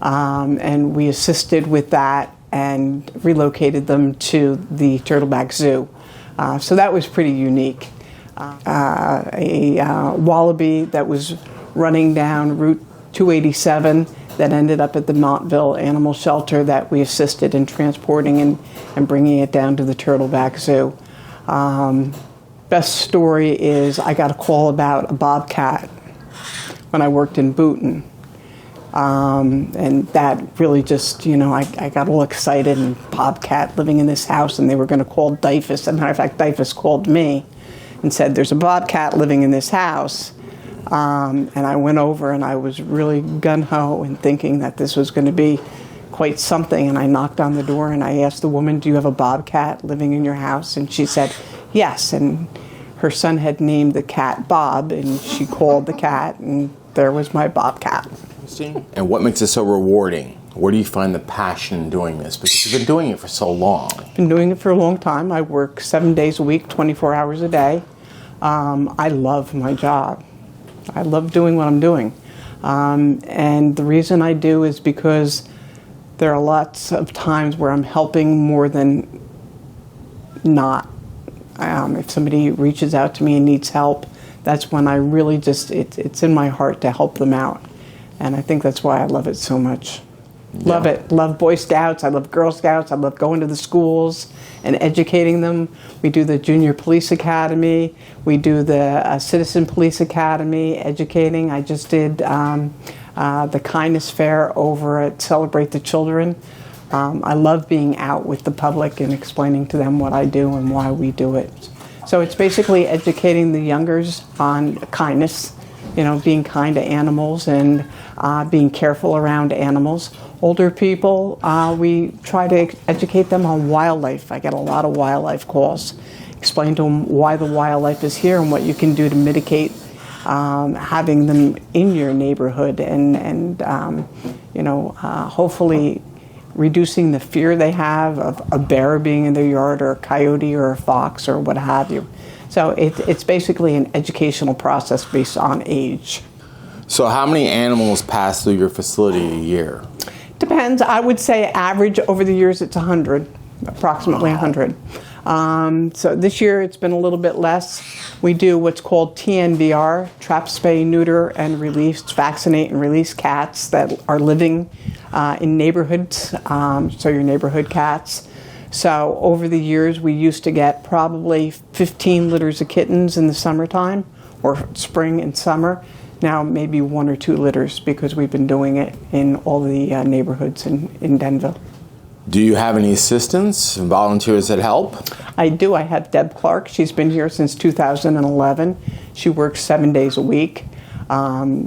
And we assisted with that and relocated them to the Turtleback Zoo. So that was pretty unique. A wallaby that was running down Route 287 that ended up at the Montville Animal Shelter that we assisted in transporting and bringing it down to the Turtleback Zoo. Best story is I got a call about a bobcat when I worked in Boonton. And that really just, I got all excited, and bobcat living in this house, and they were going to call DIFUS. As a matter of fact, DIFUS called me and said, there's a bobcat living in this house. And I went over and I was really gung-ho and thinking that this was going to be quite something. And I knocked on the door and I asked the woman, do you have a bobcat living in your house? And she said, yes. And her son had named the cat Bob, and she called the cat, and there was my bobcat. And what makes it so rewarding? Where do you find the passion in doing this? Because you've been doing it for so long. Been doing it for a long time. I work 7 days a week, 24 hours a day. I love my job. I love doing what I'm doing. And the reason I do is because there are lots of times where I'm helping more than not. If somebody reaches out to me and needs help, that's when I really just, it's in my heart to help them out. And I think that's why I love it so much. Yeah. Love it. Love Boy Scouts. I love Girl Scouts. I love going to the schools and educating them. We do the Junior Police Academy. We do the Citizen Police Academy, educating. I just did the Kindness Fair over at Celebrate the Children. I love being out with the public and explaining to them what I do and why we do it. So it's basically educating the youngers on kindness, being kind to animals and being careful around animals. Older people, we try to educate them on wildlife. I get a lot of wildlife calls. Explain to them why the wildlife is here and what you can do to mitigate having them in your neighborhood and hopefully reducing the fear they have of a bear being in their yard or a coyote or a fox or what have you. So it's basically an educational process based on age. So how many animals pass through your facility a year? Depends. I would say average over the years it's 100, approximately 100. So this year it's been a little bit less. We do what's called TNVR, trap, spay, neuter, and release, vaccinate and release cats that are living in neighborhoods, so your neighborhood cats. So over the years we used to get probably 15 litters of kittens in the summertime, or spring and summer. Now maybe 1 or 2 litters because we've been doing it in all the neighborhoods in Denville. Do you have any assistants and volunteers that help? I do. I have Deb Clark. She's been here since 2011. She works 7 days a week.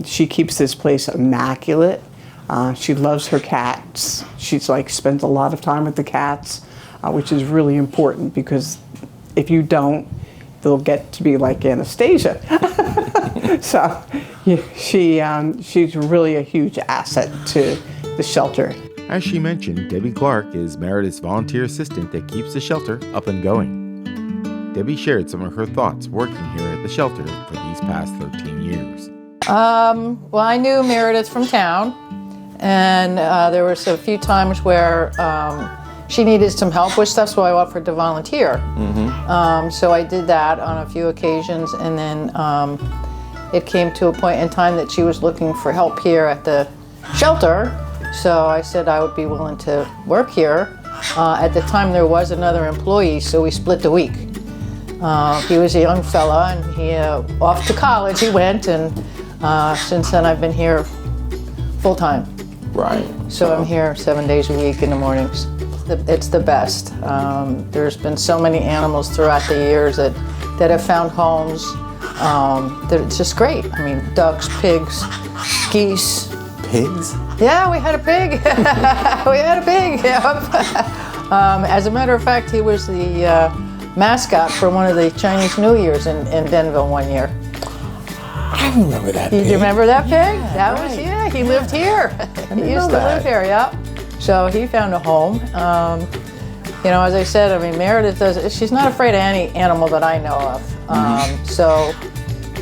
She keeps this place immaculate. She loves her cats. Spends a lot of time with the cats, which is really important because if you don't, they'll get to be like Anastasia. So she's really a huge asset to the shelter. As she mentioned, Debbie Clark is Meredith's volunteer assistant that keeps the shelter up and going. Debbie shared some of her thoughts working here at the shelter for these past 13 years. Well, I knew Meredith from town, and there was a few times where she needed some help with stuff, so I offered to volunteer. So I did that on a few occasions, and then it came to a point in time that she was looking for help here at the shelter. So I said I would be willing to work here. At the time there was another employee, so we split the week. He was a young fella, and he off to college he went, and since then I've been here full time. Right. So I'm here 7 days a week in the mornings. It's the best. There's been so many animals throughout the years that have found homes. That it's just great. I mean, ducks, pigs, geese. Pigs? Yeah, we had a pig. We had a pig. Yep. As a matter of fact, he was the mascot for one of the Chinese New Year's in Denville one year. I remember that You pig. remember that pig? That was, yeah, he lived here. He used to live here, yep. So he found a home. You know, as I said, I mean, Meredith she's not afraid of any animal that I know of. So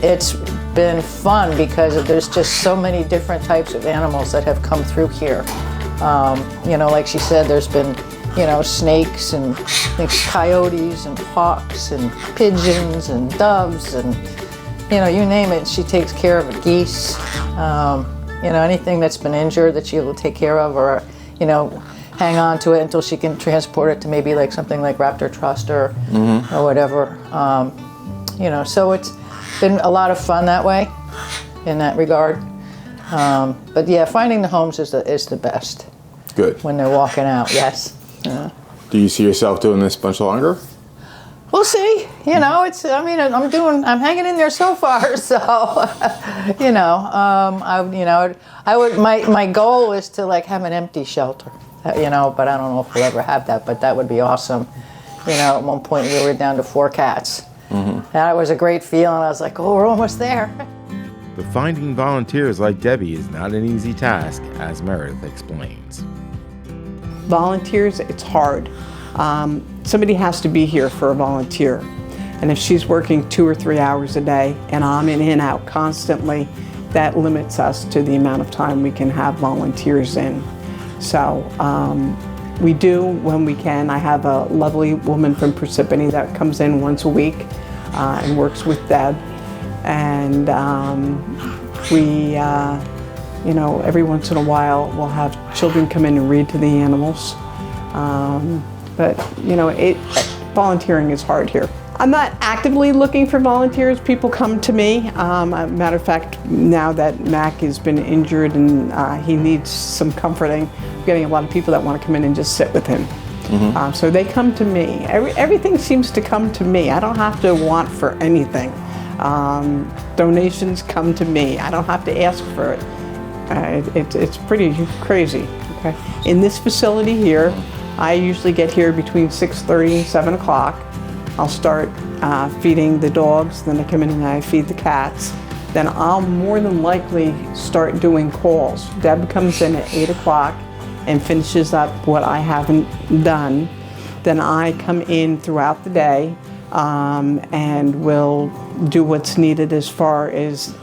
it's been fun because there's just so many different types of animals that have come through here. You know, like she said, there's been, you know, snakes and coyotes and hawks and pigeons and doves and, you know, you name it, she takes care of it. Geese, you know, anything that's been injured that she will take care of, or, you know, hang on to it until she can transport it to maybe like something like Raptor Trust or whatever. You know, so it's been a lot of fun that way, in that regard. But yeah, finding the homes is the best Good. when they're walking out. Yes. Do you see yourself doing this much longer? We'll see. You know, it's. I mean, I'm hanging in there so far. So, you know, I would. My goal is to like have an empty shelter. You know, but I don't know if we'll ever have that. But that would be awesome. You know, at one point we were down to 4 cats. That was a great feeling. I was like, oh, we're almost there. But finding volunteers like Debbie is not an easy task, as Meredith explains. Volunteers, it's hard. Somebody has to be here for a volunteer. And if she's working 2 or 3 hours a day and I'm in and out constantly, that limits us to the amount of time we can have volunteers in. So we do when we can. I have a lovely woman from Parsippany that comes in once a week and works with Deb. And we, you know, every once in a while we'll have children come in and read to the animals. But, you know, volunteering is hard here. I'm not actively looking for volunteers. People come to me. Matter of fact, now that Mac has been injured and he needs some comforting, I'm getting a lot of people that want to come in and just sit with him. So they come to me. Everything seems to come to me. I don't have to want for anything. Donations come to me. I don't have to ask for it. It's pretty crazy. Okay. In this facility here, I usually get here between 6:30 and 7 o'clock. I'll start feeding the dogs, then I come in and I feed the cats. Then I'll more than likely start doing calls. Deb comes in at 8 o'clock and finishes up what I haven't done. Then I come in throughout the day and will do what's needed as far as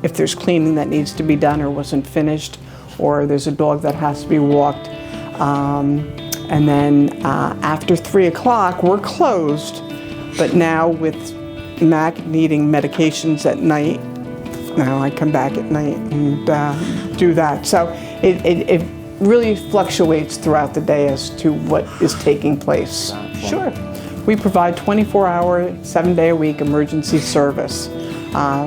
if there's cleaning that needs to be done or wasn't finished, or there's a dog that has to be walked. And then after 3 o'clock, we're closed. But now with Mac needing medications at night, now I come back at night and do that. So it really fluctuates throughout the day as to what is taking place. Sure. We provide 24-hour, 7-day-a-week emergency service.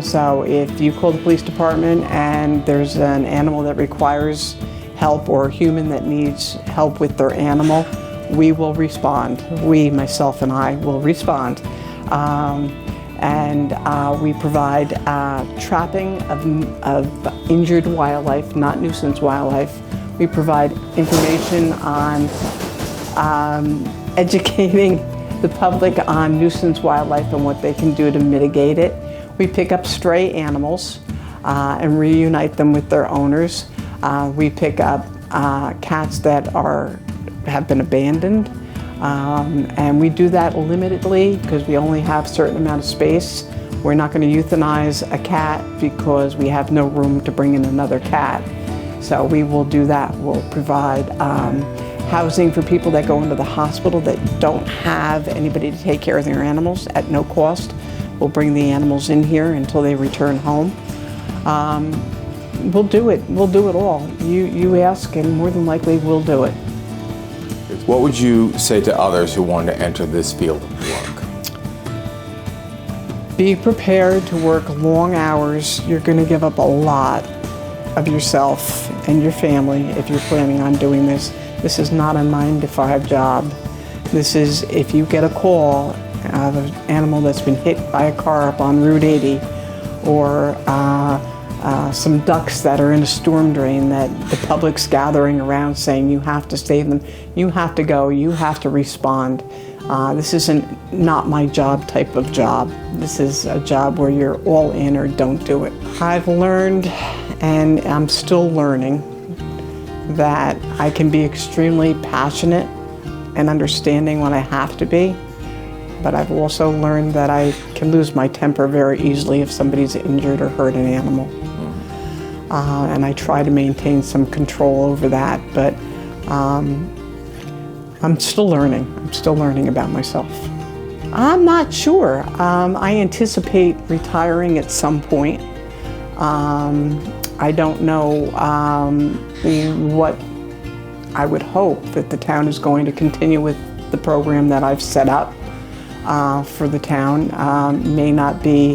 So if you call the police department and there's an animal that requires help or a human that needs help with their animal, we will respond. We, myself and I, will respond. And we provide trapping of injured wildlife, not nuisance wildlife. We provide information on educating the public on nuisance wildlife and what they can do to mitigate it. We pick up stray animals and reunite them with their owners. We pick up cats that have been abandoned, and we do that limitedly because we only have a certain amount of space. We're not going to euthanize a cat because we have no room to bring in another cat. So we will do that. We'll provide housing for people that go into the hospital that don't have anybody to take care of their animals at no cost. We'll bring the animals in here until they return home. We'll do it. We'll do it all. You ask, and more than likely we'll do it. What would you say to others who want to enter this field of work? Be prepared to work long hours. You're going to give up a lot of yourself and your family if you're planning on doing this. This is not a 9-to-5 job. This is if you get a call of an animal that's been hit by a car up on Route 80, or some ducks that are in a storm drain that the public's gathering around saying you have to save them, you have to go, you have to respond. This isn't not my job type of job. This is a job where you're all in or don't do it. I've learned, and I'm still learning, that I can be extremely passionate and understanding when I have to be, but I've also learned that I can lose my temper very easily if somebody's injured or hurt an animal. And I try to maintain some control over that, but I'm still learning. I'm still learning about myself. I'm not sure. I anticipate retiring at some point. I don't know what I would hope that the town is going to continue with the program that I've set up for the town. May not be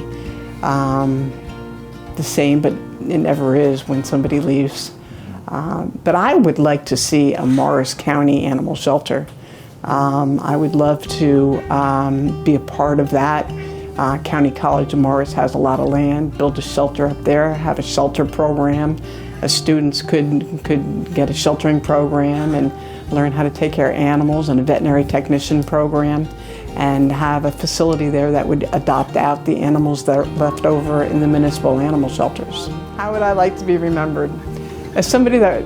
the same, but it never is when somebody leaves. But I would like to see a Morris County animal shelter. I would love to be a part of that. County College of Morris has a lot of land. Build a shelter up there, have a shelter program. Students could get a sheltering program and learn how to take care of animals, and a veterinary technician program, and have a facility there that would adopt out the animals that are left over in the municipal animal shelters. How would I like to be remembered? As somebody that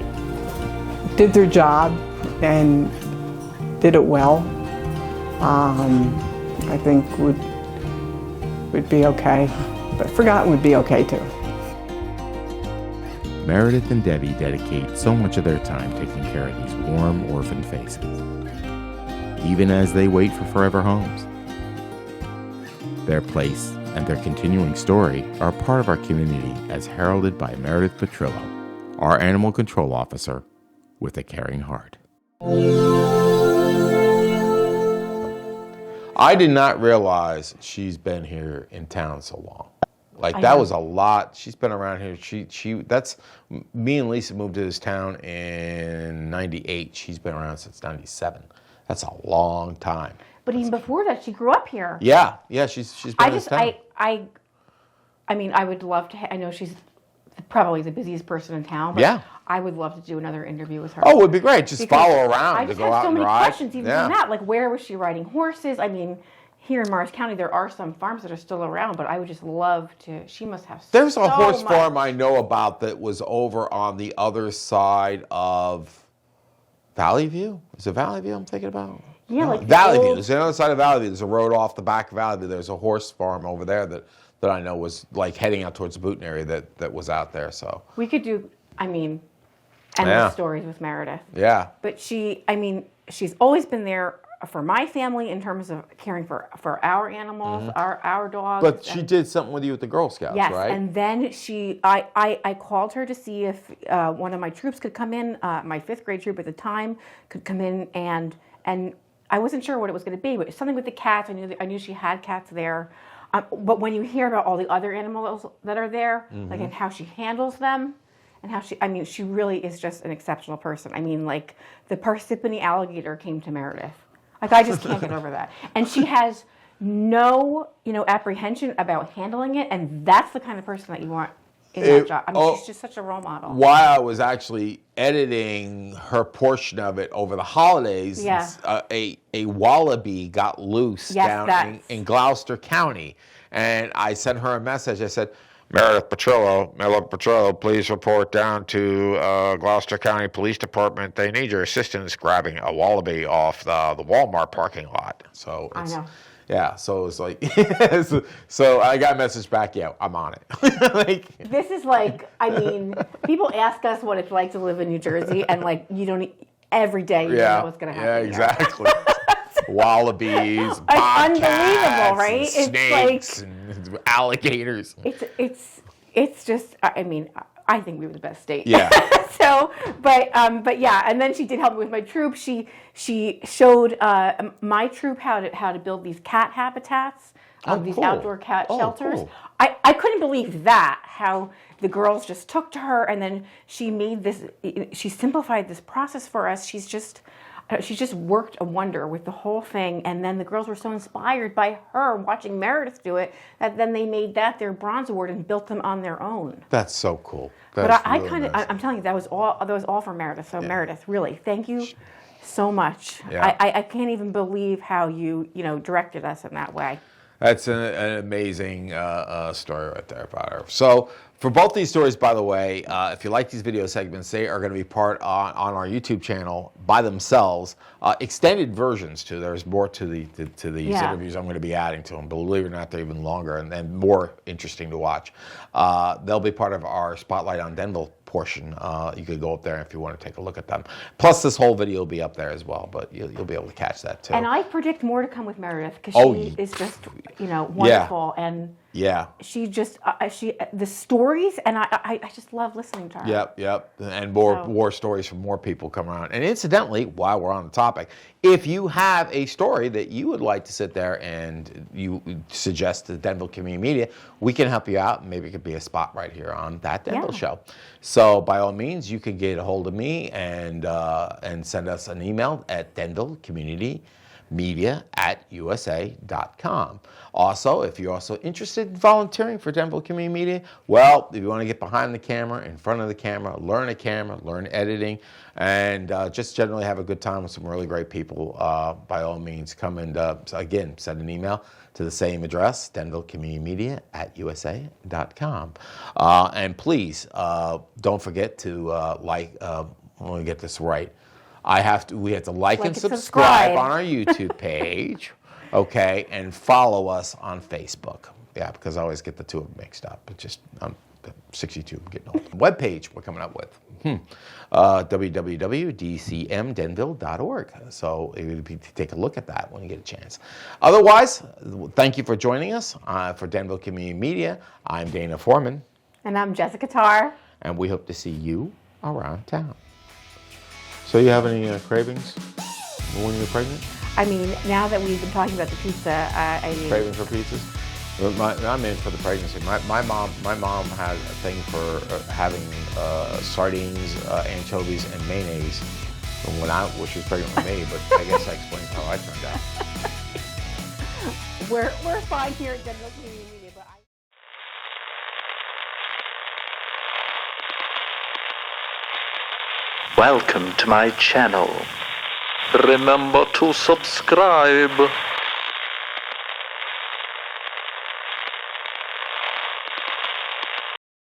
did their job and did it well, I think would be okay, but forgotten would be okay too. Meredith and Debbie dedicate so much of their time taking care of these warm orphan faces, even as they wait for forever homes. Their place and their continuing story are a part of our community, as heralded by Meredith Petrillo, our animal control officer with a caring heart. I did not realize she's been here in town so long. Like, that was a lot. She's been around here. That's me and Lisa moved to this town in '98. She's been around since '97. That's a long time. But even before that, she grew up here. Yeah, she's been in this town. I mean, I would love to. I know she's probably the busiest person in town. But Yeah. I would love to do another interview with her. Oh, it would be great. Just Because follow around I to just go have out so and many ride. questions even from that. Like, where was she riding horses? I mean, here in Morris County, there are some farms that are still around, but I would just love to. She must have. There's so a horse much. farm I know about that was over on the other side of Valley View. Is it Valley View I'm thinking about? Yeah, like Valley View. old- There's the other side of Valley View. There's a road off the back of Valley View. There's a horse farm over there that I know was like heading out towards the Booten area that was out there. So We could do. I mean, endless stories with Meredith. yeah. But she's always been there for my family in terms of caring for our animals, our dogs. But she did something with you at the Girl Scouts, yes, right? and then I called her to see if one of my troops could come in. My 5th grade troop at the time could come in, and I wasn't sure what it was going to be, but it's something with the cats. I knew she had cats there. But when you hear about all the other animals that are there, like, and how she handles them, and how she really is just an exceptional person. I mean, like, the Parsippany alligator came to Meredith. Like, I just can't get over that. And she has no, apprehension about handling it, and that's the kind of person that you want in that job. I mean, she's just such a role model. While I was actually editing her portion of it over the holidays, a wallaby got loose down in Gloucester County. And I sent her a message. I said, Meredith Petrillo, please report down to Gloucester County Police Department. They need your assistance grabbing a wallaby off the Walmart parking lot. So I know. Yeah, so it's like, so I got a message back, yeah, I'm on it. This is like, I mean, people ask us what it's like to live in New Jersey, and like, every day you know what's going to happen. Yeah, exactly. Wallabies, It's unbelievable, bobcats, right? and snakes, and alligators. It's just, I mean, I think we were the best state. Yeah. So, but yeah, and then she did help me with my troop. She showed my troop how to build these cat habitats, these cool. outdoor cat shelters. Cool. I couldn't believe that, how the girls just took to her, and then she made this, she simplified this process for us. She's just worked a wonder with the whole thing, and then the girls were so inspired by her watching Meredith do it that then they made that their bronze award and built them on their own. That's so cool. But That's I really kind of, nice. I'm telling you, that was all for Meredith. So Meredith, really, thank you so much. Yeah. I can't even believe how you directed us in that way. That's an amazing story right there about her. So for both these stories, by the way, if you like these video segments, they are going to be part on our YouTube channel by themselves. Extended versions too. There's more to these interviews I'm going to be adding to them. Believe it or not, they're even longer and more interesting to watch. They'll be part of our Spotlight on Denville portion. You could go up there if you want to take a look at them. Plus, this whole video will be up there as well, but you'll be able to catch that too. And I predict more to come with Meredith because she is just wonderful and she just the stories, and I just love listening to her. Yep. And more stories from more people come around. And incidentally, while we're on the topic, if you have a story that you would like to sit there and you suggest to Denville Community Media, we can help you out. Maybe it could be a spot right here on That Denville Show. So by all means, you can get a hold of me and send us an email at denvillecommunitymedia@usa.com. Also, if you're also interested in volunteering for Denville Community Media, well, if you want to get behind the camera, in front of the camera, learn editing, and just generally have a good time with some really great people, by all means, come and, again, send an email to the same address, denvillecommunitymedia@usa.com. And please, don't forget to let me get this right. We have to like and subscribe on our YouTube page, okay, and follow us on Facebook. Yeah, because I always get the two of them mixed up. But I'm 62, I'm getting old. Webpage we're coming up with. www.dcmdenville.org. So take a look at that when you get a chance. Otherwise, thank you for joining us for Denville Community Media. I'm Dana Foreman. And I'm Jessica Tar. And we hope to see you around town. So you have any cravings when you're pregnant? I mean, now that we've been talking about the pizza, I mean... Cravings for pizzas? I'm in for the pregnancy. My mom had a thing for having sardines, anchovies, and mayonnaise when she was pregnant with me, but I guess that explains how I turned out. We're fine here at Denville Community Media, but Welcome to my channel. Remember to subscribe.